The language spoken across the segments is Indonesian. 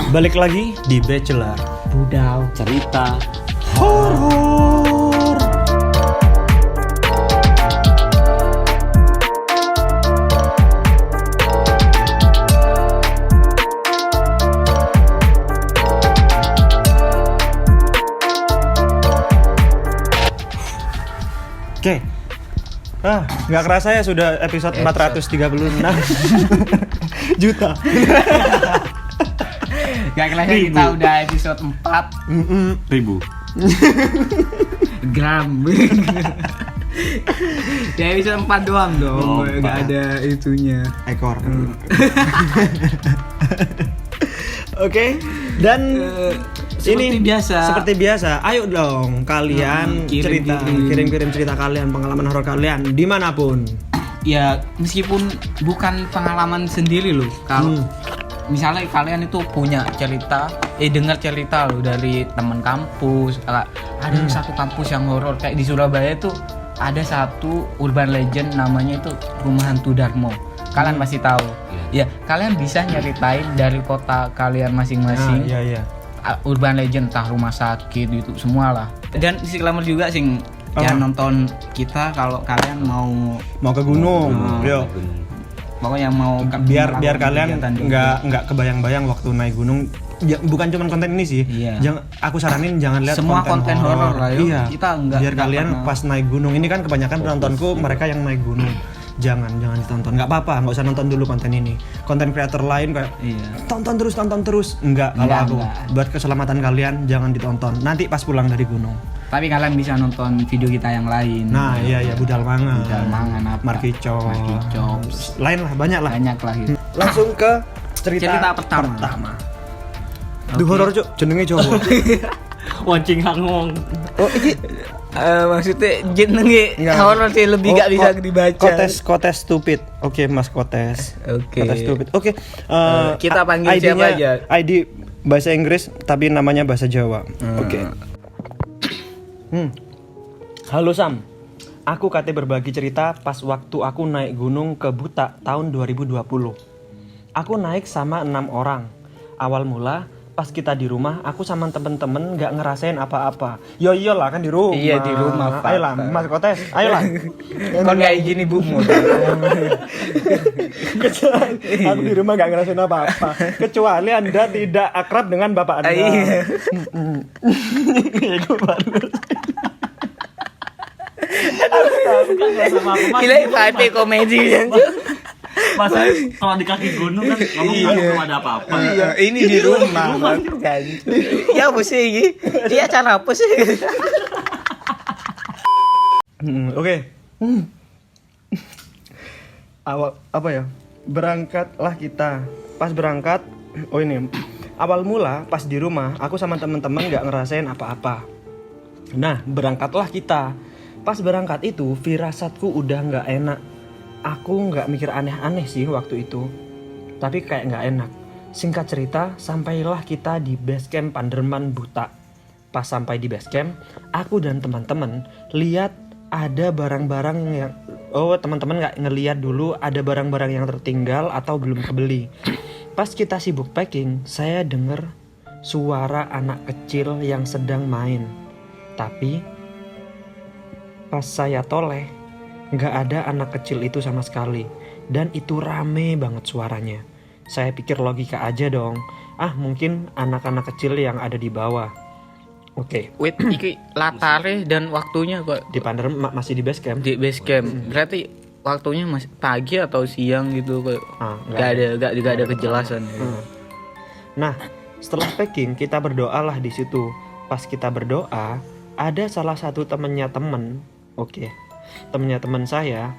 Balik lagi di Bachelor Budal cerita horor. Oke. Nggak kerasa ya sudah episode 436 juta. Gak kelihatan kita udah episode ribu. 4 gram. Ya episode 4 doang dong, gak ada itunya. Ekor. Oke, dan Seperti biasa, ayo dong kalian kirim-kirim cerita kalian, pengalaman horor kalian dimanapun. Ya meskipun bukan pengalaman sendiri loh, kalau misalnya kalian itu punya cerita, dengar cerita loh dari teman kampus, ada satu kampus yang horor kayak di Surabaya itu ada satu urban legend namanya itu Rumah Hantu Darmo. Kalian pasti tahu. Ya, kalian bisa nyeritain dari kota kalian masing-masing. Iya. Urban legend, entah rumah sakit gitu semua lah. Dan disclaimer juga sing jangan nonton kita kalau kalian mau ke gunung. Yo. Pokoknya mau biar kalian nggak kebayang-bayang waktu naik gunung. Bukan cuma konten ini sih. Iya. Aku saranin jangan lihat semua konten horor lah yuk. Iya. Kita biar kalian pas naik gunung. Ini kan kebanyakan penontonku mereka yang naik gunung. Jangan ditonton. Nggak apa-apa, nggak usah nonton dulu konten ini. Konten creator lain kayak tonton terus. Enggak. Buat keselamatan kalian jangan ditonton. Nanti pas pulang dari gunung. Tapi kalian bisa nonton video kita yang lain. Nah, iya Budal Mangan apa? Markicop. Lain lah, banyak lah gitu. Langsung ke cerita pertama. Duh, horor cuk, jenenge Jawa. Wancing hangong. Oh, iki maksudnya jenenge horor sih lebih gak bisa dibaca. Kotes stupid. Oke, Mas Kotes. Oke. Kotes stupid. Oke. Kita panggil siapa aja? ID bahasa Inggris tapi namanya bahasa Jawa. Oke. Halo Sam. Aku kate berbagi cerita pas waktu aku naik gunung ke Buta tahun 2020. Aku naik sama 6 orang. Awal mula pas kita di rumah, aku sama temen-temen nggak ngerasain apa-apa. Yo iyalah kan di rumah. Iya di rumah. Ayolah Mas Kotes, ayolah. Kon kayak gini bumu. Aku di rumah nggak ngerasain apa-apa. Kecuali Anda tidak akrab dengan bapak Anda. Iya. Itu baru. Gila vibe komedi Masa kalau di kaki gunung kan ngomong belum ada apa-apa. Iya, ini di rumah kan. Ya apa sih ini? Dia acara apa sih? Oke. Awal apa ya? Berangkatlah kita. Pas berangkat, awal mula pas di rumah, aku sama teman-teman nggak ngerasain apa-apa. Nah, berangkatlah kita. Pas berangkat itu, firasatku udah nggak enak. Aku nggak mikir aneh-aneh sih waktu itu, tapi kayak nggak enak. Singkat cerita, sampailah kita di base camp Panderman Buta. Pas sampai di base camp, aku dan teman-teman lihat ada barang-barang yang teman-teman nggak ngelihat dulu ada barang-barang yang tertinggal atau belum kebeli. Pas kita sibuk packing, saya dengar suara anak kecil yang sedang main. Tapi pas saya toleh, nggak ada anak kecil itu sama sekali. Dan itu rame banget suaranya. Saya pikir logika aja dong. Mungkin anak-anak kecil yang ada di bawah. Oke. Wait, iki latare dan waktunya kok Di Panderman masih di base camp. di base camp. Berarti waktunya masih pagi atau siang gitu kok. Gak ada kejelasan. Nah, setelah packing kita berdoalah di situ. Pas kita berdoa, ada salah satu temennya temen saya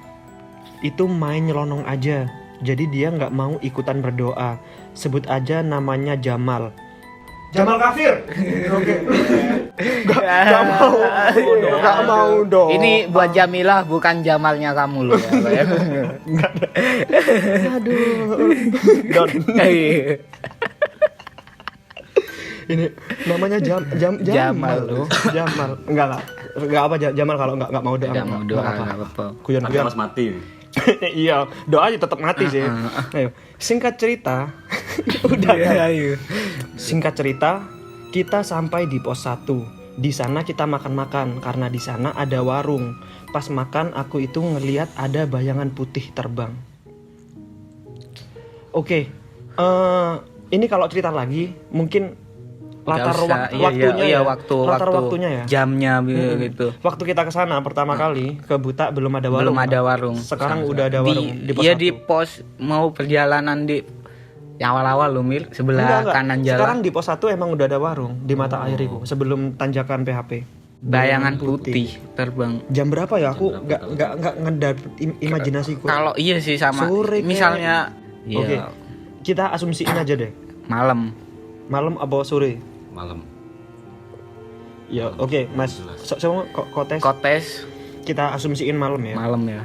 itu main nyelonong aja. Jadi dia nggak mau ikutan berdoa. Sebut aja namanya Jamal. Jamal kafir. Oke. Gak mau dong. Ini buat Jamilah, bukan Jamalnya kamu loh ya. Aduh. Don. Ini namanya Jamal loh. Jamal. Enggak apa Jamal kalau enggak mau doa. Enggak mau doa enggak apa-apa. Guyon-guyon. Mas mati. Iya, doa aja tetap mati sih. Ayo, singkat cerita, udah kan? Singkat cerita, kita sampai di pos 1. Di sana kita makan-makan karena di sana ada warung. Pas makan aku itu ngelihat ada bayangan putih terbang. Oke, ini kalau cerita lagi mungkin latar waktunya ya. Latar waktunya ya. Jamnya gitu. Waktu kita ke sana pertama kali ke Buta belum ada warung. Belum ada warung. Sekarang udah ada warung di pos Iya 1. di pos mau perjalanan di yang awal-awal lu Mil sebelah Enggak. kanan jalan. Sekarang di pos 1 emang udah ada warung di mata air itu sebelum tanjakan PHP. Bayangan putih terbang. Jam berapa ya? Aku nggak ngedap imajinasiku. Kalau iya sih sama. Sore Misalnya Oke. ya, Kita asumsiin aja deh. malam. Malam apa sore? Malam. Ya, oke, Mas. Semua kotes. Kotes Kita asumsiin malam ya. malam ya.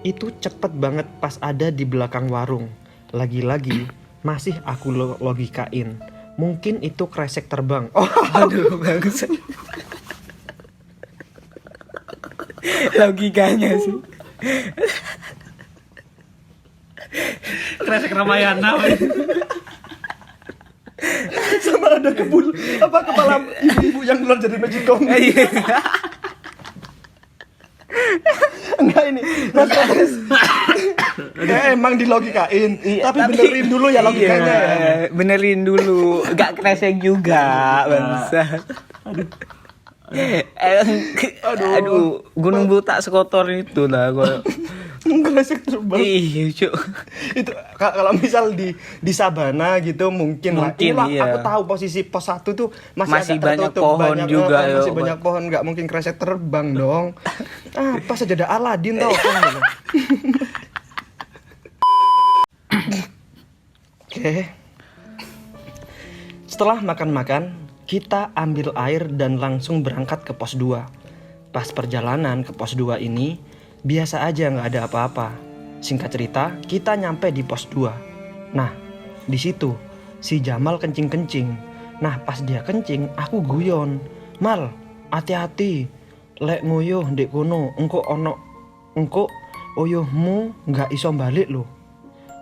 Itu cepet banget pas ada di belakang warung. Lagi-lagi masih aku logikain. Mungkin itu kresek terbang. Oh, Aduh bagus. Logikanya sih. Kresek Ramayana. sama ada kepala ibu-ibu yang keluar dari magicom. Enggak ini. Mas Kotes. Ya emang dilogikain, tapi benerin dulu ya logikanya ya. Benerin dulu, gak kresek juga, bangsa. Aduh, Gunung Buta sekotor itu lah gua. Kresek terbang. Iya, Cuk. Itu kalau misal di Sabana gitu mungkin lah. Mungkin, Inilah, iya. aku tahu posisi pos 1 tuh Masih agak banyak tertutup, pohon juga, ya. masih banyak pohon, nggak mungkin kresek terbang dong. Pas aja ada Aladin tau kan. Oke. Setelah makan-makan, kita ambil air dan langsung berangkat ke pos 2. Pas perjalanan ke pos 2 ini, biasa aja nggak ada apa-apa. Singkat cerita, kita nyampe di pos 2. Nah, di situ si Jamal kencing-kencing. Nah, pas dia kencing, aku guyon. Mal, hati-hati. Lek nguyuh ndek kono, engko oyuhmu nggak iso balik loh.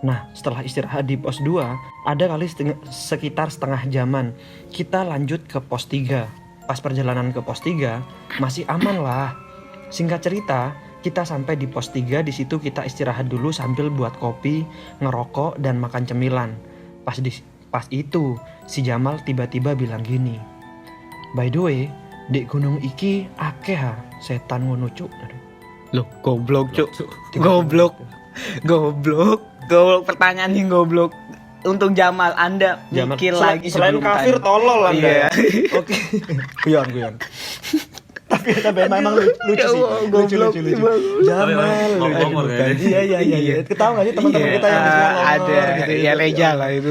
Nah, setelah istirahat di pos 2, ada kali sekitar setengah jaman. Kita lanjut ke pos 3. Pas perjalanan ke pos 3, masih aman lah. Singkat cerita, kita sampai di pos 3, di situ kita istirahat dulu sambil buat kopi, ngerokok, dan makan cemilan. Pas itu, si Jamal tiba-tiba bilang gini. By the way, di gunung iki akeh ha setan ngono cuk. Loh, goblok, Cuk. Goblok. Pertanyaannya goblok. Untuk Jamal, Anda mikir lagi selain sebelum kafir tanya. tolol Anda. Iya. Oke. Guyon. tapi memang lucu sih. Lucu. Jamal. Ngomong kan. Iya. Ketawa enggak sih teman-teman kita yang suka ngomong ada gitu, ya Reja lah itu.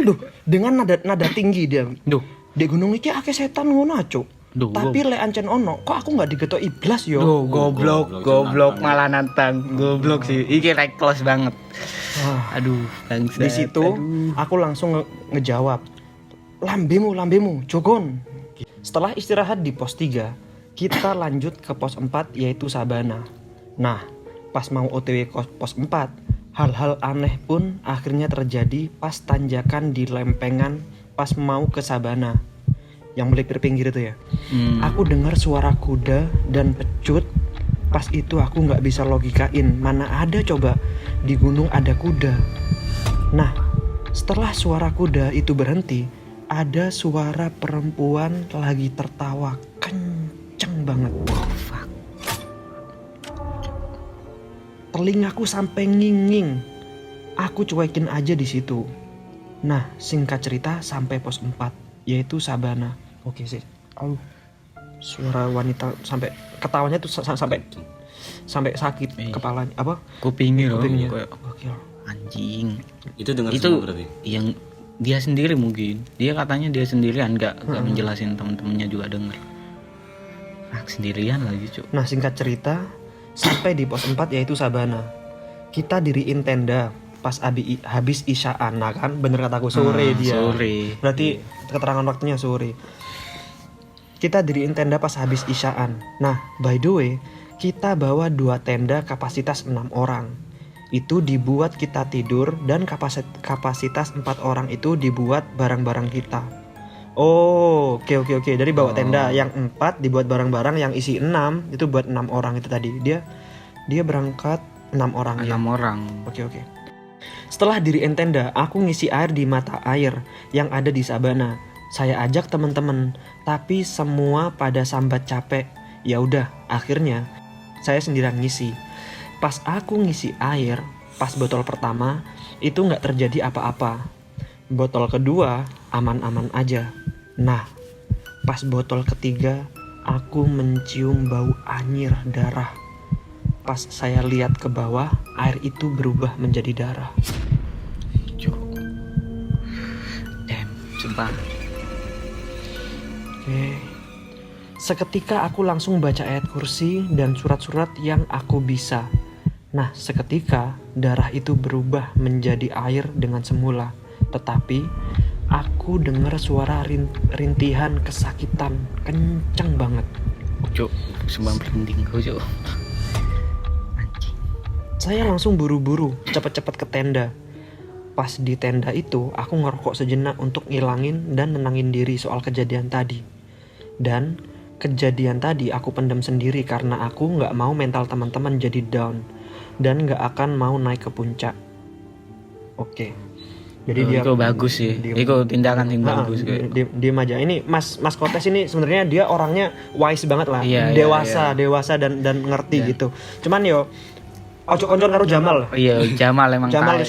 Duh, dengan nada tinggi dia. Duh. Di gunung iki akeh setan ngono cuk. Duh, Tapi lek ancen ono, kok aku enggak digetok iblis yo. Duh, goblok malah nantang. Goblok sih. Iki reckless banget. Aduh, bangsat. Di situ aku langsung ngejawab, lambemu, jogon. Setelah istirahat di pos 3, kita lanjut ke pos 4 yaitu Sabana. Nah, pas mau OTW ke pos 4, hal-hal aneh pun akhirnya terjadi pas tanjakan di lempengan pas mau ke Sabana. Yang melipir pinggir itu ya. Aku dengar suara kuda dan pecut. Pas itu aku nggak bisa logikain, mana ada coba di gunung ada kuda. Nah, setelah suara kuda itu berhenti, ada suara perempuan lagi tertawa kenceng banget. Fuck. Telingaku sampai nginging. Aku cuekin aja di situ. Nah, singkat cerita sampai pos 4 yaitu Sabana. Oke sih. Suara wanita sampai ketawanya tuh sampai sakit kepalanya apa? Kupingnya loh. Kupingnya. Kayak, Gokil. anjing. Itu dengar Itu semua berarti. yang dia sendiri mungkin. Dia katanya dia sendirian, nggak menjelasin temen-temennya juga denger. Sendirian lagi, Cuk. Nah, singkat cerita sampai di pos 4 yaitu Sabana. Kita diriin tenda pas habis isyaan, nah kan bener kataku sore dia. Sore. Berarti keterangan waktunya sore. Kita diriin tenda pas habis isyaan. Nah, by the way, Kita bawa 2 tenda kapasitas 6 orang. Itu dibuat kita tidur dan kapasitas 4 orang itu dibuat barang-barang kita. Oh, oke. Dari bawa tenda yang 4 dibuat barang-barang, yang isi 6 itu buat 6 orang itu tadi. Dia berangkat 6 orang ya. 6 orang. Oke. Setelah diriin tenda, aku ngisi air di mata air yang ada di sabana. Saya ajak teman-teman, tapi semua pada sambat capek. Ya udah, akhirnya saya sendirian ngisi. Pas aku ngisi air, pas botol pertama itu nggak terjadi apa-apa. Botol kedua aman-aman aja. Nah, pas botol ketiga aku mencium bau anyir darah. Pas saya lihat ke bawah, air itu berubah menjadi darah. Sumpah. Oke. Seketika aku langsung baca ayat kursi dan surat-surat yang aku bisa. Nah, seketika darah itu berubah menjadi air dengan semula. Tetapi aku dengar suara rintihan kesakitan kenceng banget. Cuk, sumpah merinding gue, Cuk. Saya langsung buru-buru cepet-cepet ke tenda. Pas di tenda itu aku ngerokok sejenak untuk ngilangin dan nenangin diri soal kejadian tadi. Dan kejadian tadi aku pendam sendiri karena aku gak mau mental teman-teman jadi down dan gak akan mau naik ke puncak. Oke. Jadi dia itu bagus sih. Itu tindakan yang bagus kayak. Diem aja. Ini Mas Kotes ini sebenarnya dia orangnya wise banget lah. Iya, dewasa dan ngerti gitu. Cuman yo ojo konco karo Jamal. Iya, Jamal emang Jamal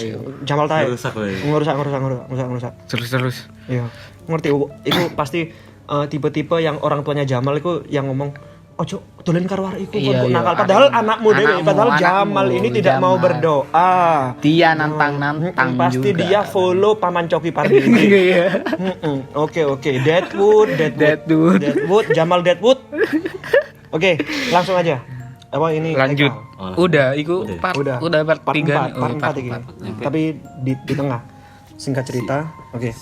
tae. Ngerusak. Terus. Iya. Ngerti itu pasti tipe-tipe yang orang tuanya Jamal itu yang ngomong ojo dolen karo arek iku kok nakal, padahal anakmu dewe, padahal Jamal ini tidak mau berdoa. Dia nantang pasti juga. dia follow Paman Coki Pardede. Iya. Oke. Deadwood, Jamal Deadwood. Oke, langsung aja. Apa ini? Lanjut. Eka? Udah, itu udah part 3 nih. Part 4 ini. Tapi di tengah. Singkat cerita. Oke.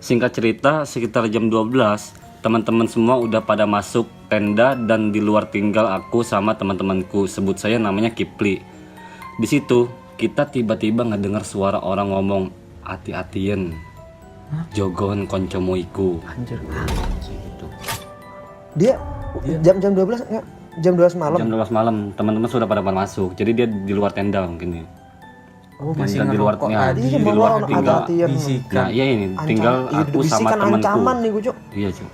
Singkat cerita, sekitar jam 12, teman-teman semua udah pada masuk tenda dan di luar tinggal aku sama teman-temanku. Sebut saya namanya Kipli. Di situ kita tiba-tiba ngedengar suara orang ngomong, "Ati-atien. Jogon koncomu iku." Anjir. Dia jam 12 enggak? Jam 12 malam. Jam 12 malam, teman-teman sudah pada masuk. Jadi dia di luar tenda mungkin ya. Oh, masih di luar ya, tadi di luar tinggal. bisikan. Nah, iya ini tinggal aku sama temanku. Ancaman nih, Cuk. Iya, Cuk.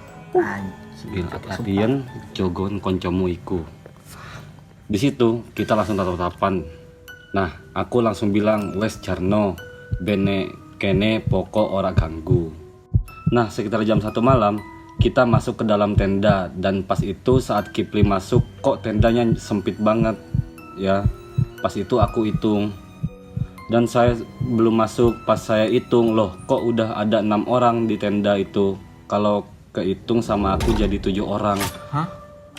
Bil ati-atian jogon koncomu iku. Di situ kita langsung tatap-tatapan. Nah, aku langsung bilang wes jarno bene kene pokok ora ganggu. Nah, sekitar jam 1 malam kita masuk ke dalam tenda dan pas itu saat Kipli masuk kok tendanya sempit banget ya. Pas itu aku hitung dan saya belum masuk. Pas saya hitung, loh kok udah ada 6 orang di tenda itu. Kalau kehitung sama aku jadi 7 orang. Hah?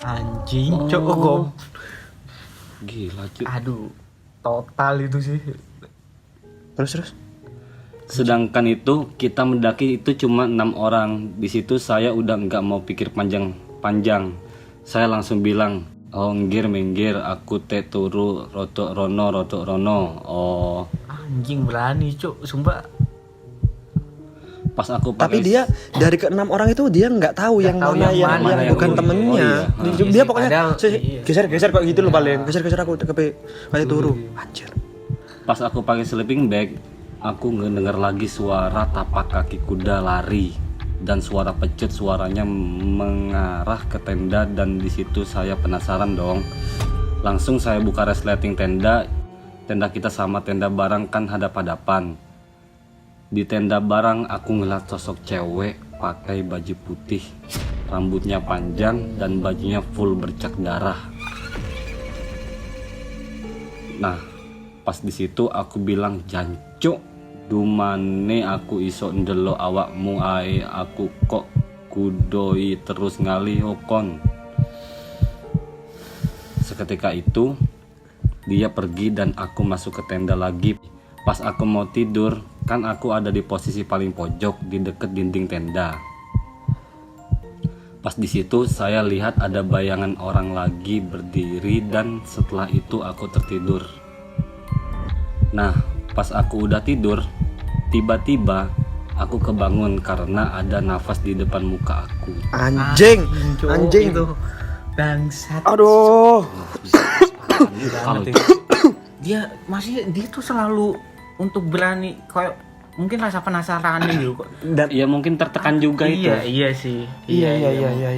Anjing, Cuk. Gila, Cuk. Aduh, total itu sih. Terus. Sedangkan itu kita mendaki itu cuma 6 orang. Di situ saya udah nggak mau pikir panjang. Saya langsung bilang, "Oh, minggir, aku teh turu rotok rono." Oh. Anjing berani, Cuk. Sumpah. Pas aku Tapi dia dari ke-6 orang itu dia nggak tahu yang mana yang bukan temennya. Dia pokoknya geser kok gitu loh paling. Geser aku kayak turu. Anjir. Pas aku pakai sleeping bag, aku ngedengar lagi suara tapak kaki kuda lari dan suara pecut, suaranya mengarah ke tenda dan di situ saya penasaran dong. Langsung saya buka resleting tenda kita sama tenda barang kan hadap-hadapan. Di tenda barang aku ngeliat sosok cewek pakai baju putih, rambutnya panjang dan bajunya full bercak darah. Nah, pas di situ aku bilang, "Jancuk, dumane aku iso ndelok awakmu ae, aku kok kudoi terus ngali okon." Seketika itu dia pergi dan aku masuk ke tenda lagi. Pas aku mau tidur, kan aku ada di posisi paling pojok di deket dinding tenda. Pas di situ saya lihat ada bayangan orang lagi berdiri dan setelah itu aku tertidur. Nah, pas aku udah tidur, tiba-tiba aku kebangun karena ada nafas di depan muka aku. Anjing. Cuk, Anjing. itu bangsat. Aduh. Kalau Dia tuh selalu untuk berani kayak mungkin rasa penasaran gitu kok. Dan ya mungkin tertekan juga itu. Iya sih. Iya.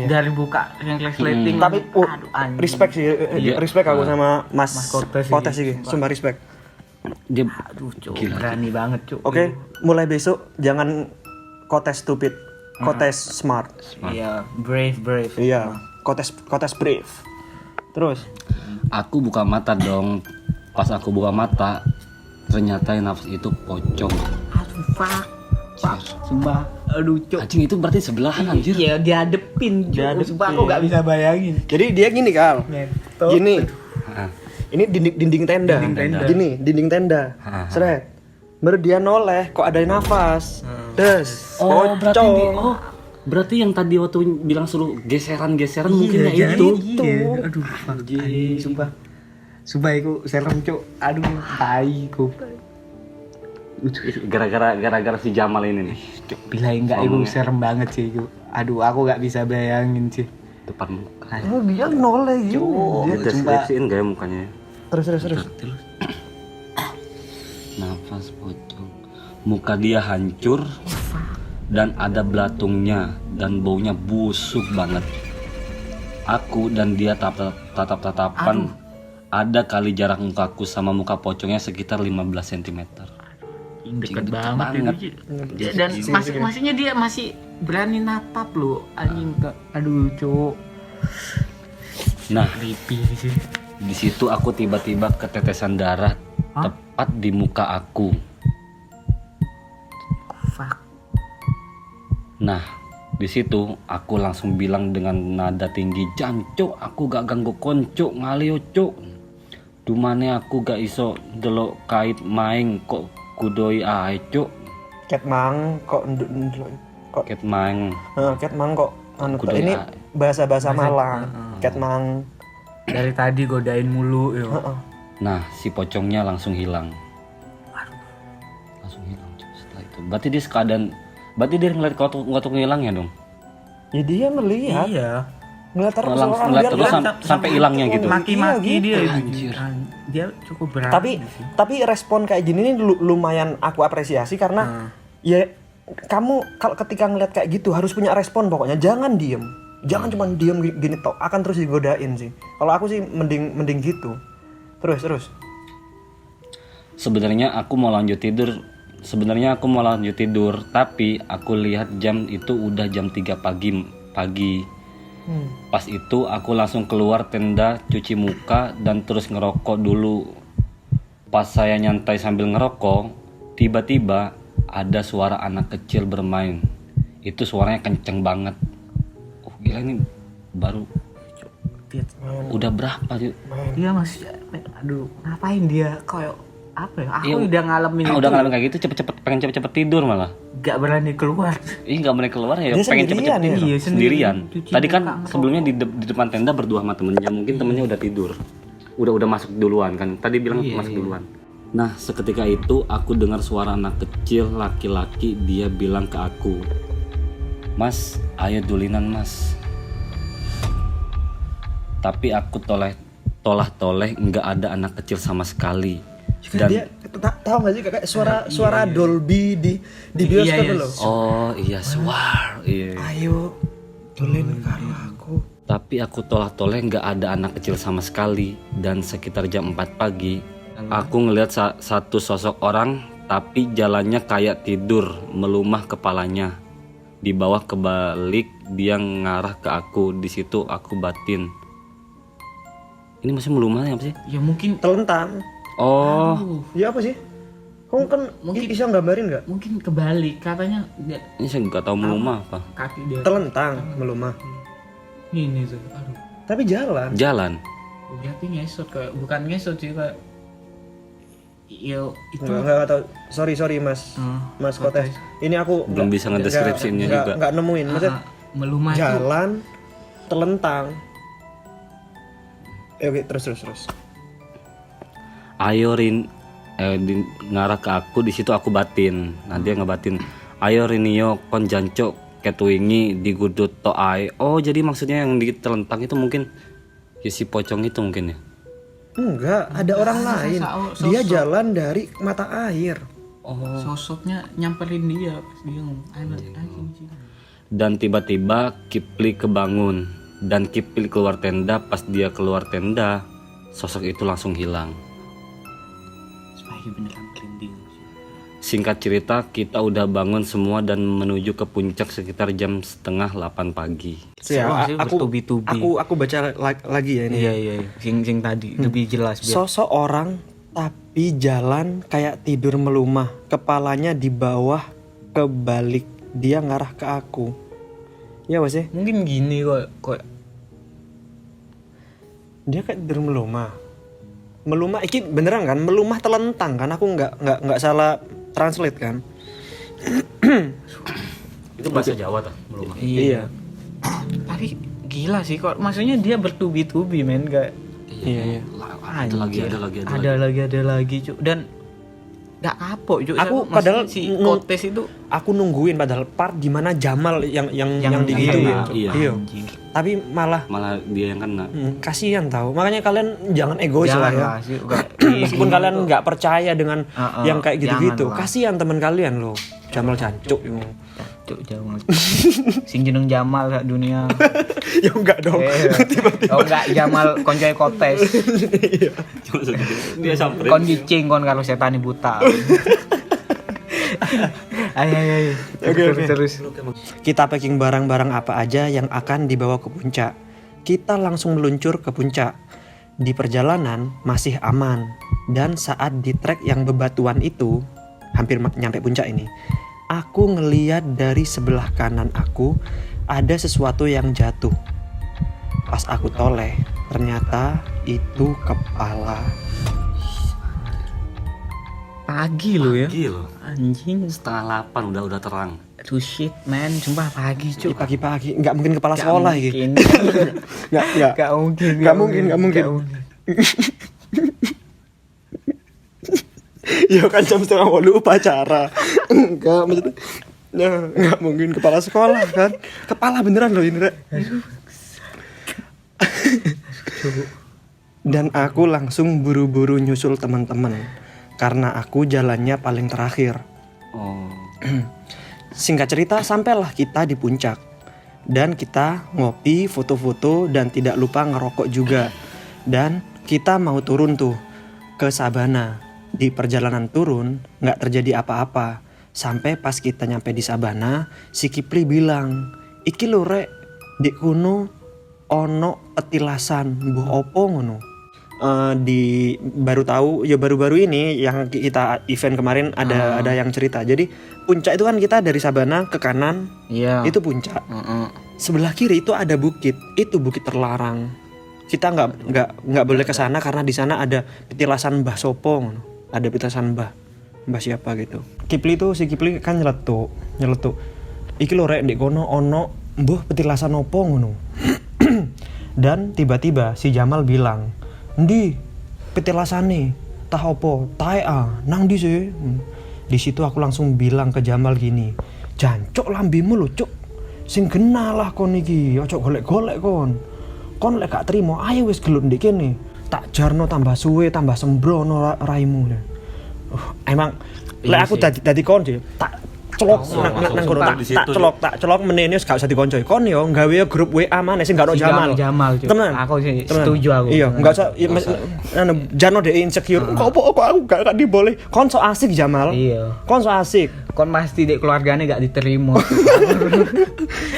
Dari buka yang resleting. Tapi aduh, anjing. respect sih, Iya. respect aku sama Mas Kotes sih. Kotes sih, sumpah respect. Dia Aduh, Cuk, Gila. berani banget, Cuk. Oke, mulai besok jangan Kotes stupid, Kotes smart. Iya, brave. Iya, Kotes brave. Terus, aku buka mata dong. Pas aku buka mata, ternyata yang nafas itu pocong. Aduh, fuck. Sumpah. Aduh, Cuk. Anjing itu berarti sebelahan anjir. Iya, diadepin, Cuk. Sumpah aku gak bisa bayangin. jadi dia gini Kal, Ngentot. gini, Ah, ini dinding tenda, Dinding tenda. gini dinding tenda, seret, baru dia noleh, kok ada nafas, des, pocong. berarti yang tadi waktu bilang suruh geseran mungkin ya itu. Aduh, fuck. Anjing, sumpah. Sumpah itu serem, Cuk. Aduh, tai goblok. Gara-gara si Jamal ini nih. Bilain enggak itu Ngomongnya. serem banget sih itu. Aduh, aku gak bisa bayangin sih. Depan muka. Oh, dia noleh gitu. Dia Cuk, deskripsiin gak ya mukanya? Terus. Nafas pocong. Muka dia hancur dan ada belatungnya dan baunya busuk banget. Aku dan dia tatap-tatapan. Ada kali jarak mukaku sama muka pocongnya sekitar 15 cm. Deket Deket banget, banget. Dan maksudnya dia masih berani natap loh. Anjing, aduh, Cuk. Nah, Creepy sih. di situ aku tiba-tiba ketetesan darah tepat di muka aku. Fuck. Nah, di situ aku langsung bilang dengan nada tinggi, "Jancuk, aku gak ganggu koncuk ngalio cuk. Dumane aku gak iso delok kait maing kok kudoi ae cuk. Ket mang kok Ket maing." ket mang kok anu Kudu ini ya. bahasa Malang. Ket mang. Dari tadi godain mulu yo. Nah, si pocongnya langsung hilang. Langsung hilang cuk setelah itu. Berarti dia ngeliat kotok ngilangnya dong. Ya dia melihat, Iya. ngeliat terus Langsung orang ngeliat biar terus lihat. sampai hilangnya gitu. Maki-maki Iya, dia gitu. itu. Anjir. Dia cukup berani. Tapi respon kayak gini nih lumayan aku apresiasi karena ya kamu kalau ketika ngeliat kayak gitu harus punya respon pokoknya, jangan diem. Jangan cuma diem gini tok, akan terus digodain sih. Kalau aku sih mending gitu. Terus. Sebenarnya aku mau lanjut tidur, tapi aku lihat jam itu udah jam 3 pagi. Pas itu aku langsung keluar tenda, cuci muka dan terus ngerokok dulu. Pas saya nyantai sambil ngerokok, tiba-tiba ada suara anak kecil bermain. Itu suaranya kenceng banget. Oh gila, ini baru udah berapa yuk? Dia masih aduh, ngapain dia kayak apa ya? Aku Iya, udah ngalamin itu. Udah ngalamin kayak gitu, pengen cepet-cepet tidur malah. Gak berani keluar. Ih nggak boleh keluar ya, Dia pengen sendirian cepet-cepet ya? tidur. Iya, Sendirian. cuci Tadi kan muka, sebelumnya di depan tenda berdua sama temennya, mungkin temennya udah tidur, udah masuk duluan kan. Tadi bilang masuk duluan. Nah seketika itu aku dengar suara anak kecil laki-laki, dia bilang ke aku, "Mas, ayo dulinan mas." Tapi aku toleh nggak ada anak kecil sama sekali. Dan Dia tahu nggak sih kayak suara Dolby di bioskop Iya. loh. oh iya suar, iya. Ayo tulin karo aku. Tapi aku toleh nggak ada anak kecil sama sekali. Dan sekitar jam 4 pagi aku ngelihat satu sosok orang, tapi jalannya kayak tidur, melumah kepalanya. Di bawah kebalik, dia ngarah ke aku. Di situ aku batin, ini masih melumahnya apa sih? Ya mungkin Telentang. Oh, Ya apa sih? Kamu kan Mungkin- bisa gambarin nggak? mungkin kebalik katanya dia ini saya nggak tahu melumah apa. kaki dia Telentang melumah. ini tuh. Aduh. Tapi jalan. Jalan. Berarti ngesot kayak bukan ngesot sih kayak yo itu Nggak tahu. Sorry Mas. Mas Kotes. Ini aku Belum bisa ngedeskripsiinnya juga. Nggak nemuin. Maksud Melumah itu jalan telentang. Oke, terus. Ayo ngarah ke aku, di situ aku batin. Nah dia ngebatin, ayo Rinio kon jancuk ketuingi di gudut to ai. Oh jadi maksudnya yang di telentang itu mungkin ya si pocong itu mungkin ya. Enggak, ada orang lain. Dia jalan dari mata air. sosoknya nyamperin dia pas dia ngomong ayo sini. Dan tiba-tiba Kipli kebangun dan Kipli keluar tenda. Pas dia keluar tenda, sosok itu langsung hilang. Supaya beneran merinding. Singkat cerita, kita udah bangun semua dan menuju ke puncak sekitar jam 7:30 pagi. Aku baca lagi ya ini. Iya. Sing tadi lebih jelas biar. Sosok orang tapi jalan kayak tidur melumah, kepalanya di bawah kebalik, dia ngarah ke aku. Ya mas ya? Mungkin gini kok. Dia kayak tidur melumah. Melumah, iki beneran kan? Melumah telentang kan? Aku nggak salah translate kan? Itu bahasa Jawa tuh, belum. Iya. Tapi gila sih kok. Maksudnya dia bertubi-tubi men kayak. Iya. Ada lagi cuk. Dan nggak kapok cuk. Aku Maksudnya padahal si Kotes itu aku nungguin padahal part di mana Jamal yang digituin. Iya. Tapi malah dia yang kena. kasihan tahu. Makanya kalian jangan egois lah ya. Meskipun kalian nggak percaya dengan yang kayak gitu-gitu, kasihan teman kalian loh. Jamal jancuk. Cuk Jamal. Sing jeneng Jamal sak dunia. Ya enggak dong. Tiba-tiba. Oh enggak Jamal koncoe Kotes. Dia samperin. Kon gicing kon karo setan buta. Ayo. Terus. Kita packing barang-barang apa aja yang akan dibawa ke puncak. Kita langsung meluncur ke puncak. Di perjalanan masih aman. Dan saat di trek yang bebatuan itu, hampir nyampe puncak ini, aku ngeliat dari sebelah kanan aku ada sesuatu yang jatuh. Pas aku toleh, ternyata itu kepala. Pagi lo ya. Anjing 7:30 udah terang. Aduh shit man, sumpah pagi Ih, cuk. pagi-pagi, nggak mungkin kepala sekolah gitu. Gak mungkin. Ya kan jam 7:30 upacara. Enggak, maksudnya nggak mungkin kepala sekolah kan. Kepala beneran loh ini, Rek. Dan aku langsung buru-buru nyusul teman-teman karena aku jalannya paling terakhir. Oh. Singkat cerita, sampailah kita di puncak. Dan kita ngopi, foto-foto, dan tidak lupa ngerokok juga. Dan kita mau turun tuh ke Sabana. Di perjalanan turun gak terjadi apa-apa. Sampai pas kita nyampe di Sabana, si Kipli bilang, "Iki lho Rek, di kuno ono petilasan, mbuh opo ngono." Baru-baru ini yang kita event kemarin ada yang cerita. Jadi puncak itu kan kita dari Sabana ke kanan, Iya. itu puncak. Sebelah kiri itu ada bukit, itu bukit terlarang. Kita nggak boleh ke sana karena di sana ada petilasan Mbah Sopo, ada petilasan Mbah siapa gitu. Si Kipli kan nyeletuk. Iki lho Rek, ndek kono ono mbuh petilasan opo ngono. Dan tiba-tiba si Jamal bilang, "Ndi petilasane? Tah opo? Tae nang ndi sih?" Di situ aku langsung bilang ke Jamal gini, "Jancuk lambimu lho, Cuk. Sing genah lah kon iki, ojo golek-golek kon. Kon lek gak trimo, ayo wis gelut ndek kene. Tak jarno tambah suwe, tambah sembrono raimu." Emang lek aku dadi kon sih, tak celok nang kono, tak celok menene wis gak usah dikoncoi. Kon yo gawe grup WA maneh sing gak ono Jamal. Temen. Aku sih setuju aku. Iya, enggak usah Jano de insecure. Kok aku gak diboleh. Kon so asik Jamal. Iya. Kon so asik. Kon pasti dek keluargane gak diterima.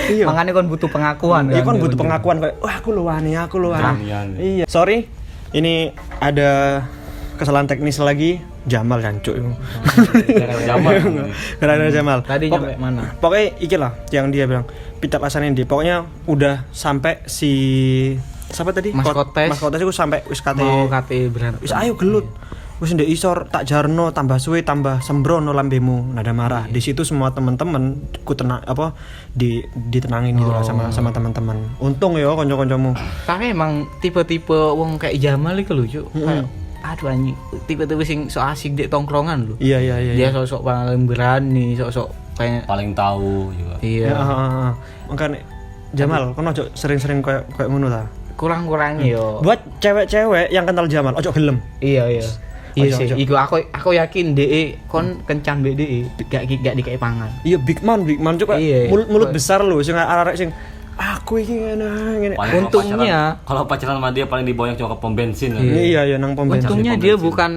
Iya. Makanya kon butuh pengakuan. Iya, kon butuh pengakuan kayak, "Wah, aku lu wani." Iya. Sorry. Ini ada kesalahan teknis lagi. Jamal jancuk itu. Gara-gara Jamal. Tadi nyampe mana? Pokoknya iki lah yang dia bilang, petilasan ini. Pokoknya udah sampai si siapa tadi? Mas Kotes itu sampai wis kate mau kate berarti. wis ayo gelut. wis ndek isor tak jarno tambah suwe tambah sembrono lambemu nada marah. Di situ semua teman-teman ku tenang apa ditenangin gitu lah sama teman-teman. Untung ya kanca-kancamu. Tapi emang tipe-tipe wong kayak Jamal iku lho, Cuk. Kayak aduh anjing, tipe-tipe sing so asik di tongkrongan lho. Iya. Dia sosok paling berani, sosok kayak Paling tahu juga. iya. Makanya Jamal, kono ojo sering-sering kayak ngono ta. Kurang-kurangi yo. Buat cewek-cewek yang kenal Jamal, ojo gelem. Iya. Iya Ojo, sih, ojo. iku aku yakin DE kon kencan BDE gak dikai pangan. Iya big man juga Iya. mulut besar lho sing arek sing aku iki ngene. Paling Untungnya- kalau pacaran sama dia paling diboyong cuma ke pom bensin. Iya nang pom bensin. Untungnya pom dia bensin. bukan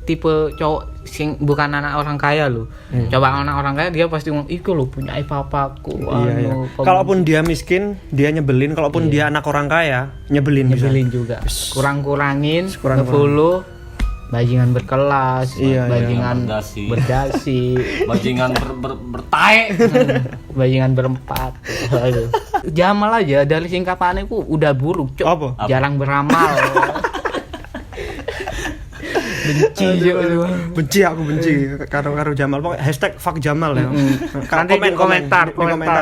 tipe cowok sing bukan anak orang kaya loh. Coba anak orang kaya dia pasti ngomong iku lho punya papaku. Iya. Kalaupun dia miskin, dia nyebelin. Kalaupun dia anak orang kaya, nyebelin bisa. nyebelin juga. Kurang-kurangin, Kurang-kurangin. nge-follow bajingan berkelas, Iya, bajingan Berdasi. berdasi, Bajingan bertae. bajingan berempat. Aduh. Jamal aja dari singkatannya ku udah buruk, Cok. Apa? Jarang beramal. Benci juga. Benci aku karo Jamal. Pokoknya hashtag fuck Jamal ya. Nanti di komentar.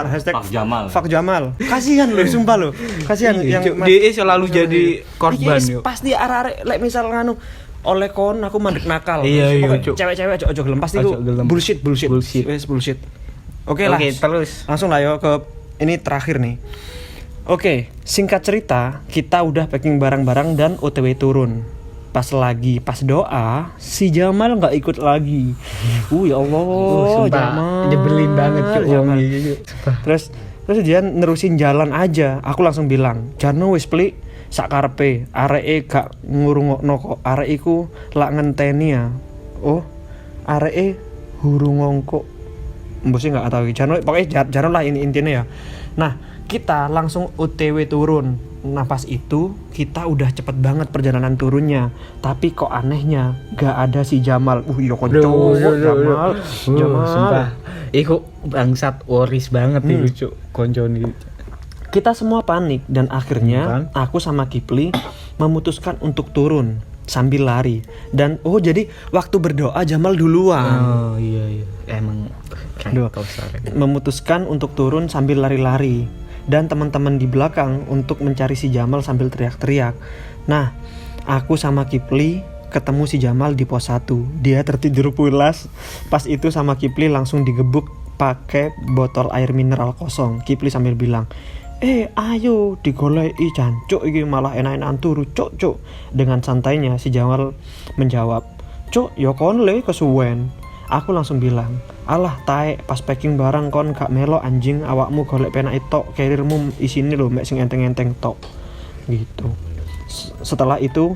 Hashtag Pak Jamal. fuck Jamal. Kasihan loh, sumpah loh. Kasihan yang dia selalu jadi korban Iki yuk. pasti arek-arek lek misal nganu oleh kon aku mandek nakal. Iya, Pokoknya Cuk. cewek-cewek ojo gelem pasti Ojo ku gelem. bullshit. Bullshit. Wes bullshit. Oke lah. Oke, terus. Langsung lah yo ke ini terakhir nih. Oke, singkat cerita, kita udah packing barang-barang dan OTW turun. Pas doa, si Jamal nggak ikut lagi. Ya Allah, Sumpah, Jamal. nyebelin banget, Cuk. Jamal. Sumpah. Terus dia nerusin jalan aja. Aku langsung bilang, "Jarno wis plik sakarepe, areke gak ngurungokno kok. Arek iku lak ngenteni ya." Oh, areke hurungongko. Mbosnya nggak tahu. Pokoknya Jarno lah ini intinya ya. Nah, kita langsung OTW turun. Nah pas itu kita udah cepet banget perjalanan turunnya. Tapi kok anehnya gak ada si Jamal. Iya konco Jamal. Sumpah. Iku bangsat waris banget iku, Cuk. Konco ini. Kita semua panik dan akhirnya aku sama Kipli memutuskan untuk turun sambil lari. Dan jadi waktu berdoa Jamal duluan. Oh iya. Emang kau salah. Memutuskan untuk turun sambil lari-lari dan teman-teman di belakang untuk mencari si Jamal sambil teriak-teriak. Nah, aku sama Kipli ketemu si Jamal di pos 1. Dia tertidur pulas. Pas itu sama Kipli langsung digebuk pakai botol air mineral kosong. Kipli sambil bilang, ayo digoleki jancuk iki malah enak-enakan turu, cuk. Dengan santainya si Jamal menjawab, "Cuk, ya kon le kesuwen." Aku langsung bilang, "Alah taek, pas packing barang kon gak melo anjing, awakmu golek penak tok, carriermu isine lho mek sing enteng-enteng tok." Gitu. Setelah itu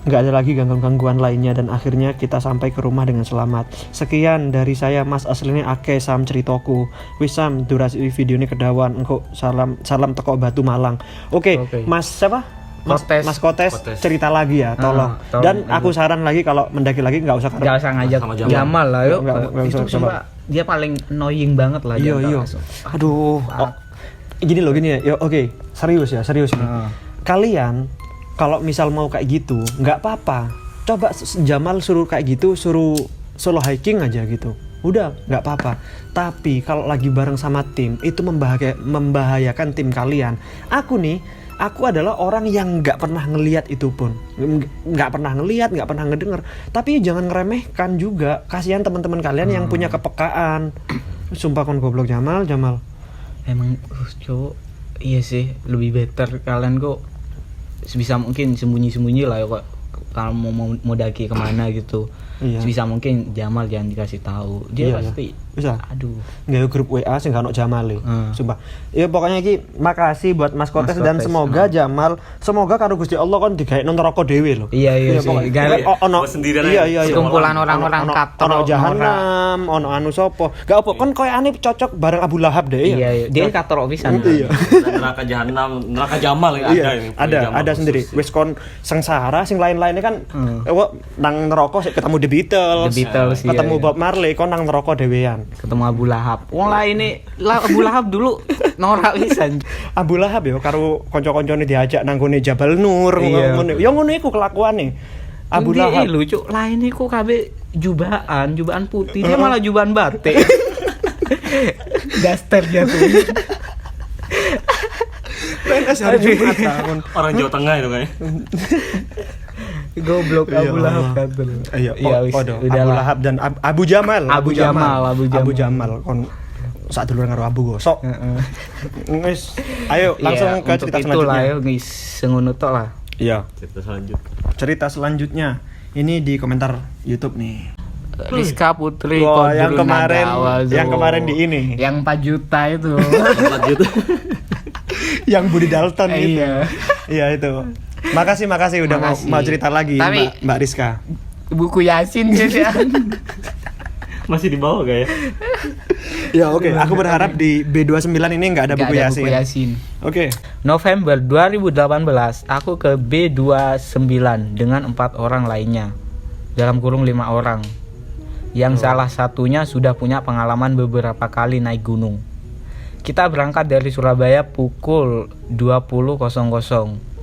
nggak ada lagi gangguan lainnya dan akhirnya kita sampai ke rumah dengan selamat. Sekian dari saya, Mas aslinya Ake Sam ceritoku. Wis Sam, durasi video ini kedawan. Engko salam teko Batu Malang. Oke. Mas siapa? Mas Kotes cerita lagi ya, tolong. Dan aku saran lagi kalau mendaki lagi nggak usah Gak usah ngajak Sama Jamal lah yuk. Nggak Itu usah sumpah dia paling annoying banget lah. Iya. Aduh. Gini ya. Yo, oke. Serius ini. Kalian kalau misal mau kayak gitu, nggak apa-apa. Coba Jamal suruh kayak gitu, suruh solo hiking aja gitu. Udah, nggak apa-apa. Tapi kalau lagi bareng sama tim, itu membahayakan tim kalian. Aku adalah orang yang nggak pernah ngelihat itu pun, nggak pernah ngedenger. Tapi jangan ngeremehkan juga. Kasihan teman-teman kalian yang punya kepekaan. Sumpah kon goblok Jamal. Emang cowok iya sih lebih better kalian kok sebisa mungkin sembunyi lah ya kok kalau mau daki kemana gitu. Iya. Sebisa mungkin Jamal jangan dikasih tahu. Dia Iya, pasti bisa. aduh. Nggak grup WA sing gak ono Jamal sumpah. Ya pokoknya iki makasih buat Mas Kotes dan Kotes, semoga Jamal karo Gusti Allah kon digawe nang neraka dhewe lho. Iya sih. pokoknya. Gak- Ono sendirian iya. Sekumpulan orang-orang katrok, Ono jahanam, ono anu sapa. Gak apa kon koyane cocok bareng Abu Lahab deh ya. Iya. Dia katorok pisan. Iya. Neraka jahanam, neraka Jamal ya Iya, ini. ada Jamal sendiri. khusus, ya. Wis kon sengsara sing lain-lainnya kan nang neraka sik ketemu The Beatles. Ketemu iya. Bob Marley kon nang neraka dhewean. Ketemu Abu Lahab. Wong lah ini Abu Lahab dulu norak pisan. Abu Lahab ya karo kanca-kancane diajak nang gone Jabal Nur Iya. ngono. Ya ngono iku kelakuane. Abu Dia Lahab. lucu. Lain iku kabeh jubahan putih. Dia malah jubahan batik. Daster dia tuh. PNS hari Jumat tahun. Orang Jawa Tengah itu kayaknya. Goblok Abu Lahab kan. Iya, wis, podo. udah Abu lah. Lahab dan Abu Jamal. Abu Jamal. Kon sak duluan karo Abu gosok. Heeh. Wis, ayo langsung ke cerita itulah selanjutnya. ya guys, ngono tok lah. Iya. Cerita Cerita selanjutnya ini di komentar YouTube nih. Rizka Putri Wah, yang Kodrun kemarin Nadawa, Zo. yang kemarin di ini. Yang 4 juta itu. Yang Budi Dalton itu. Iya. Iya itu. Makasih udah Makasih. mau cerita lagi Tapi- Mbak Rizka. Buku Yasin dia. Masih di bawah gak ya? Ya oke, aku berharap di B29 ini nggak ada buku Yasin. Buku Yasin. Oke. November 2018 aku ke B29 dengan 4 orang lainnya. Dalam kurung 5 orang. Yang salah satunya sudah punya pengalaman beberapa kali naik gunung. Kita berangkat dari Surabaya pukul 20.00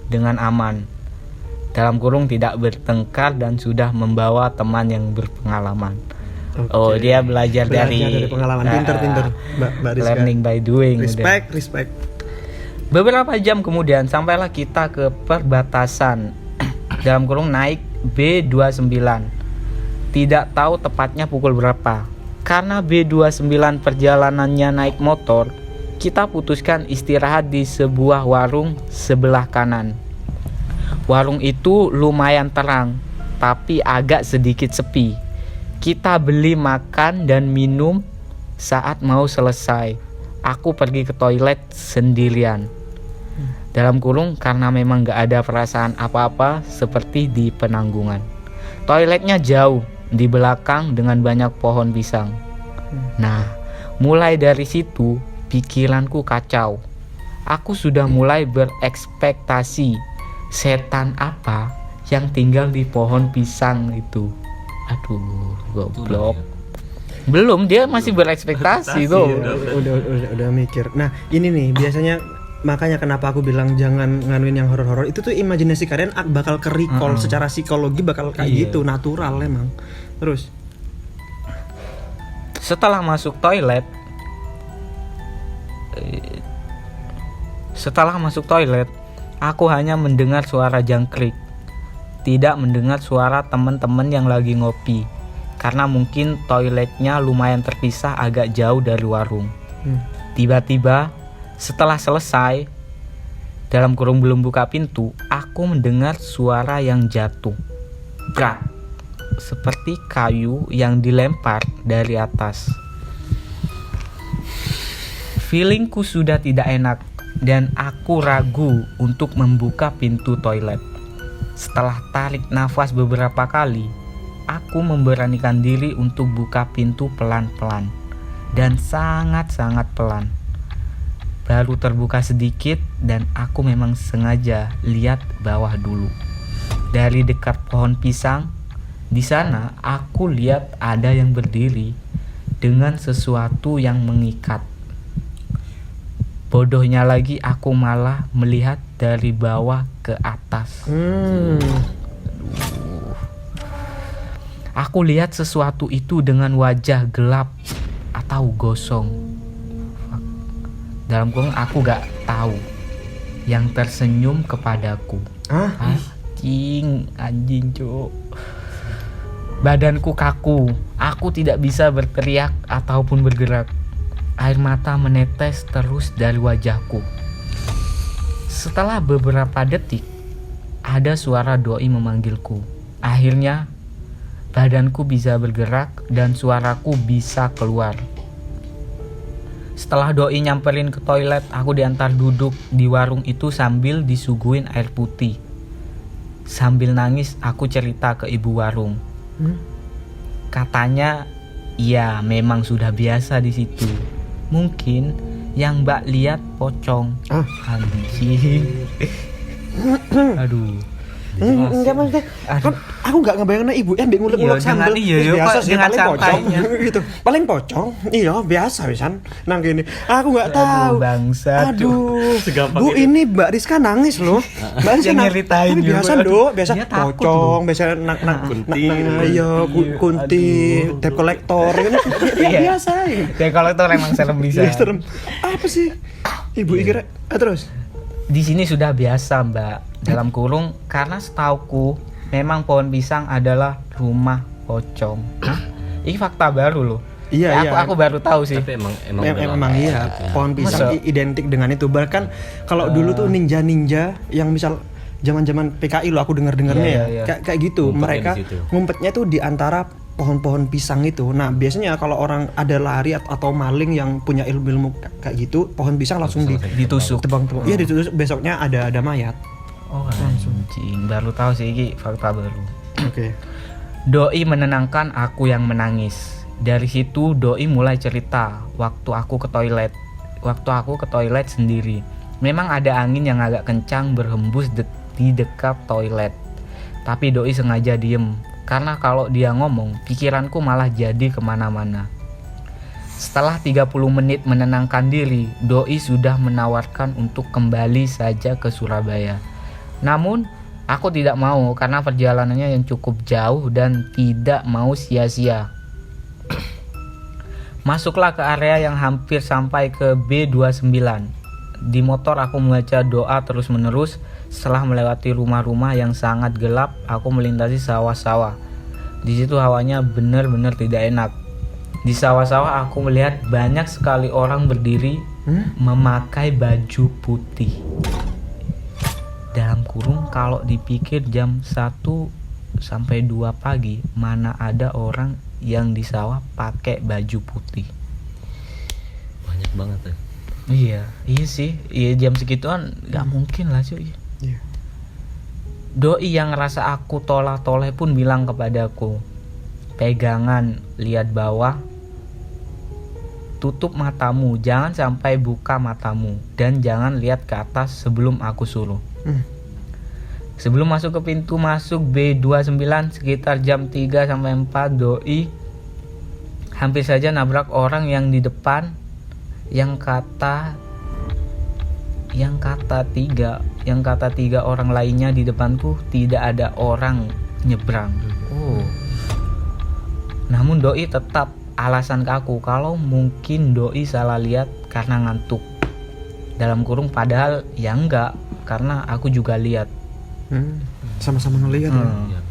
dengan aman. Dalam kurung tidak bertengkar dan sudah membawa teman yang berpengalaman. Oke. Oh, dia belajar dari pengalaman. Pinter Mbak Rizka. learning by doing. udah. Respect. Beberapa jam kemudian sampailah kita ke perbatasan. Dalam kurung naik B29. Tidak tahu tepatnya pukul berapa. Karena B29 perjalanannya naik motor, kita putuskan istirahat di sebuah warung sebelah kanan. Warung itu lumayan terang, tapi agak sedikit sepi. Kita beli makan dan minum. Saat mau selesai, aku pergi ke toilet sendirian. Dalam kurung karena memang gak ada perasaan apa-apa seperti di penanggungan. Toiletnya jauh di belakang dengan banyak pohon pisang. Nah, mulai dari situ pikiranku kacau. Aku sudah mulai berekspektasi setan apa yang tinggal di pohon pisang itu. Aduh, goblok. Belum, dia masih berekspektasi tuh. Udah mikir. Nah, ini nih biasanya makanya kenapa aku bilang jangan nganuin yang horor-horor. Itu tuh imajinasi kalian bakal ke recall secara psikologi bakal kayak Iya. gitu, natural emang. Terus Setelah masuk toilet, aku hanya mendengar suara jangkrik. Tidak mendengar suara teman-teman yang lagi ngopi. Karena mungkin toiletnya lumayan terpisah agak jauh dari warung. Tiba-tiba setelah selesai, dalam kurung belum buka pintu, aku mendengar suara yang jatuh. Brak. Seperti kayu yang dilempar dari atas. Feelingku sudah tidak enak dan aku ragu untuk membuka pintu toilet. Setelah tarik nafas beberapa kali, aku memberanikan diri untuk buka pintu pelan-pelan dan sangat-sangat pelan. Baru terbuka sedikit dan aku memang sengaja lihat bawah dulu. Dari dekat pohon pisang, di sana aku lihat ada yang berdiri dengan sesuatu yang mengikat. Bodohnya lagi aku malah melihat dari bawah ke atas. Aku lihat sesuatu itu dengan wajah gelap atau gosong. Dalam kurung aku gak tahu. Yang tersenyum kepadaku. Anjing cuk. Badanku kaku. Aku tidak bisa berteriak ataupun bergerak. Air mata menetes terus dari wajahku. Setelah beberapa detik, ada suara doi memanggilku. Akhirnya, badanku bisa bergerak dan suaraku bisa keluar. Setelah doi nyamperin ke toilet, aku diantar duduk di warung itu sambil disuguhin air putih. Sambil nangis, aku cerita ke ibu warung. Katanya, ya memang sudah biasa di situ. Mungkin yang Mbak lihat pocong. Anjing. Aduh. Enggak maksudnya kan aku enggak ngebayangin ibu yang mbek ngulek-ngulek Iya, sambel. dengan- iya, Wis iya, biasa Pak, sih dengan paling pocong santainya. gitu. Paling pocong. Iya, biasa wisan. Nang kene. Aku enggak tahu. bangsat, Aduh. Segampang Bu, itu. ini Mbak Rizka nangis loh. Mbak Rizka Yang nangis. nyeritain Tapi juga. biasa, Dok. Biasa Dia takut, pocong, biasa Kunti. iya, kunti, debt collector kan. Iya. Biasa ya. Ya kalau itu emang serem bisa. Iya, serem. Apa sih? Ibu kira terus. Di sini sudah biasa, Mbak. Dalam kurung karena setauku memang pohon pisang adalah rumah pocong. Hah? Ini fakta baru loh. Iya, Ya, iya. aku baru tahu sih. Tapi emang Memang iya, pohon pisang Masa? identik dengan itu. Bahkan kalau dulu tuh ninja-ninja yang misal zaman-zaman PKI lo aku dengar-dengarnya Iya, ya. iya, iya. Kayak gitu, Ngumpetnya mereka di situ. ngumpetnya tuh di antara pohon-pohon pisang itu. Nah, biasanya kalau orang ada lari atau maling yang punya ilmu-ilmu kayak gitu, pohon pisang langsung Ditusuk. ditebang-tebang. Iya, ditusuk, besoknya ada mayat. Oh, anjing. Baru tahu sih ini fakta baru. Oke. Doi menenangkan aku yang menangis. Dari situ Doi mulai cerita waktu aku ke toilet. Waktu aku ke toilet sendiri. Memang ada angin yang agak kencang berhembus di dekat toilet. Tapi Doi sengaja diem. Karena kalau dia ngomong, pikiranku malah jadi kemana-mana. Setelah 30 menit menenangkan diri, Doi sudah menawarkan untuk kembali saja ke Surabaya. Namun, aku tidak mau karena perjalanannya yang cukup jauh dan tidak mau sia-sia. Masuklah ke area yang hampir sampai ke B29. Di motor aku membaca doa terus-menerus. Setelah melewati rumah-rumah yang sangat gelap, aku melintasi sawah-sawah. Di situ hawanya benar-benar tidak enak. Di sawah-sawah aku melihat banyak sekali orang berdiri memakai baju putih. Dalam kurung kalau dipikir jam 1 sampai 2 pagi mana ada orang yang di sawah pakai baju putih. banyak banget ya. Iya sih. Iya jam segituan nggak mungkin lah cuy. Iya. Doi yang ngerasa aku toleh-toleh pun bilang kepadaku, pegangan, lihat bawah, tutup matamu, jangan sampai buka matamu, dan jangan lihat ke atas sebelum aku suruh. Sebelum masuk ke pintu masuk B29 sekitar jam 3 sampai 4, Doi hampir saja nabrak orang yang di depan yang kata tiga orang lainnya di depanku tidak ada orang nyebrang. Oh. Namun Doi tetap alasan ke aku kalau mungkin Doi salah lihat karena ngantuk. Dalam kurung padahal ya enggak, karena aku juga lihat. Sama-sama ngelihat ya.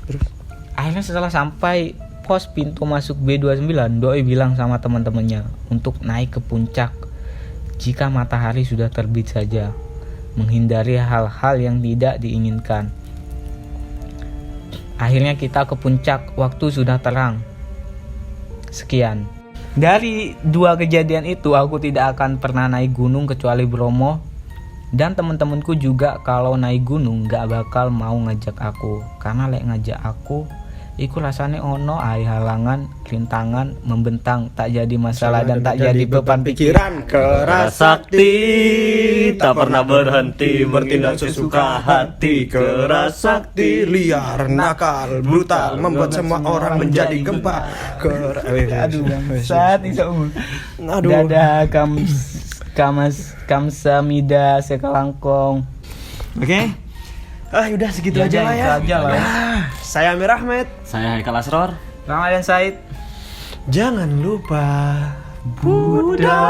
Terus Akhirnya setelah sampai pos pintu masuk B29, Doi bilang sama teman-temannya untuk naik ke puncak jika matahari sudah terbit saja, menghindari hal-hal yang tidak diinginkan. Akhirnya kita ke puncak, waktu sudah terang. Sekian. Dari dua kejadian itu aku tidak akan pernah naik gunung kecuali Bromo. Dan teman-temanku juga kalau naik gunung gak bakal mau ngajak aku. Karena lek ngajak aku iku rasanya ono ai halangan, rintangan, membentang, tak jadi masalah dan tak jadi beban pikiran. Keras sakti tak pernah berhenti bertindak sesuka hati. Keras sakti liar, nakal, brutal, membuat semua orang menjadi gempa. Aduh, saat itu. Aduh. Dadah kamsamida sekalangkong. Oke. Udah segitu Ya, aja lah ya. itu aja lah. Saya Amir Ahmed. Saya Haikal Asror. Ramadan Said. Jangan lupa Buddha.